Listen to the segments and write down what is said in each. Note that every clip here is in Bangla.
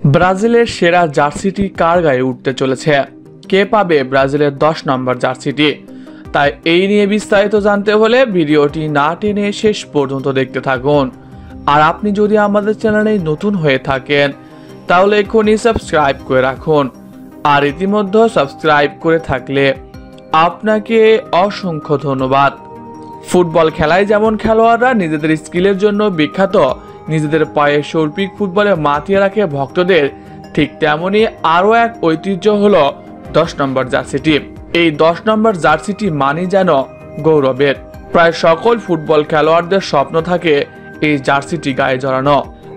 ব্রাজিলের সেরা জার্সিটি কার গায়ে উঠতে চলেছে? কে পাবে ব্রাজিলের 10 নম্বর জার্সিটি? তাই এই নিয়ে বিস্তারিত জানতে হলে ভিডিওটি না টেনে শেষ পর্যন্ত দেখতে থাকুন। আর আপনি যদি আমাদের চ্যানেলে নতুন হয়ে থাকেন তাহলে এখনই সাবস্ক্রাইব করে রাখুন। আর ইতিমধ্যে সাবস্ক্রাইব করে থাকলে আপনাকে অসংখ্য ধন্যবাদ। ফুটবল খেলায় যেমন খেলোয়াড়রা নিজেদের স্কিলের জন্য বিখ্যাত, নিজেদের পায়ে শৈল্পিক ফুটবলে মাতিয়ে রাখে ভক্তদের, ঠিক তেমনি আরও এক ঐতিহ্য হলো 10 নম্বর জার্সিটি। এই 10 নম্বর জার্সিটি মানি যেন গৌরবের। প্রায় সকল ফুটবল খেলোয়াড়দের স্বপ্ন থাকে এই জার্সিটি গায়ে জড়ানো।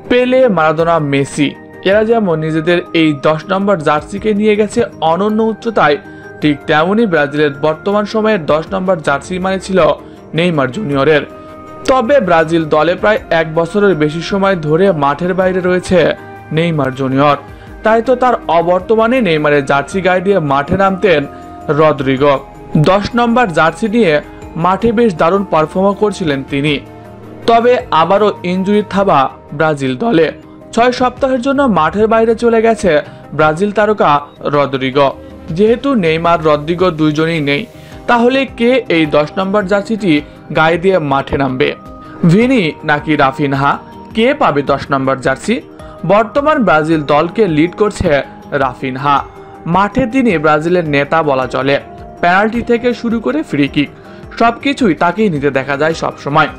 পেলে, মারাদোনা, মেসি এরা যেমন নিজেদের এই 10 নম্বর জার্সিকে নিয়ে গেছে অনন্য উচ্চতায়, ঠিক তেমনি ব্রাজিলের বর্তমান সময়ের 10 নম্বর জার্সি মানে ছিল নেইমার জুনিয়রের। তবে ব্রাজিল দলে প্রায় 1 বছরের বেশি সময় ধরে মাঠের বাইরে রয়েছে নেইমার জুনিয়র। তাই তো তার অবর্তমানে নেইমারের জার্সি গায়ে দিয়ে মাঠে নামতেন রদ্রিগো। 10 নম্বর জার্সি নিয়ে মাঠে বেশ দারুণ পারফর্ম করছিলেন তিনি। তবে আবারও ইনজুরির থাবা ব্রাজিল দলে। 6 সপ্তাহের জন্য মাঠের বাইরে চলে গেছে ব্রাজিল তারকা রদ্রিগো। যেহেতু নেইমার, রদ্রিগো দুইজনই নেই, তাহলে কে এই 10 নম্বর জার্সিটি গায়ে দিয়ে মাঠে নামবে? ভিনি নাকি রাফিনহা? কে পাবে 10 নম্বর জার্সি? বর্তমান ব্রাজিল দলকে লিড করছে রাফিনহা। মাঠে তিনি ব্রাজিলের নেতা বলা চলে। পেনাল্টি থেকে শুরু করে ফ্রি কিক সবকিছুই তাকেই নিতে দেখা যায় সবসময়।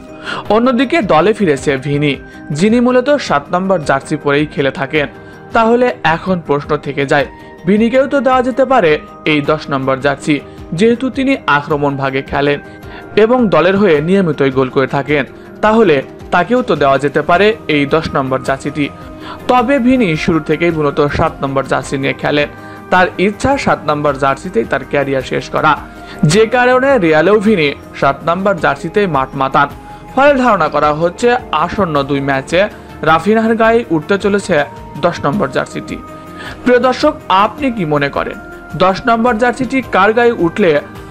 অন্যদিকে দলে ফিরেছে ভিনি, যিনি মূলত 7 নম্বর জার্সি পরেই খেলে থাকেন। তাহলে এখন প্রশ্ন থেকে যায়, ভিনিকেও তো দেওয়া যেতে পারে এই 10 নম্বর জার্সি, যেহেতু তিনি আক্রমণ ভাগে খেলেন এবং দলের হয়ে নিয়মিতই গোল করে থাকেন। তাহলে তাকেও তো দেওয়া যেতে পারে এই 10 নম্বর জার্সিটি। তবে ভিনি শুরু থেকেই মূলত 7 নম্বর জার্সি নিয়ে খেলেন। তার ইচ্ছা 7 নম্বর জার্সিতেই তার ক্যারিয়ার শেষ করা, যে কারণে রিয়ালেও ভিনি 7 নম্বর জার্সিতেই মাঠ মাতান। ফলে ধারণা করা হচ্ছে আসন্ন 2 ম্যাচে রাফিনহার গায়ে উঠতে চলেছে 10 নম্বর জার্সিটি। প্রিয় দর্শক, আপনি কি মনে করেন 10 নম্বর জার্সিটি কার গায়ে উঠলে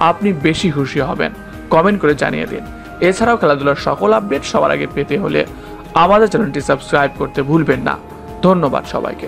আপনি বেশি খুশি হবেন? কমেন্ট করে জানিয়ে দিন। এছাড়াও খেলাধুলার সকল আপডেট সবার আগে পেতে হলে আমাদের চ্যানেলটি সাবস্ক্রাইব করতে ভুলবেন না। ধন্যবাদ সবাইকে।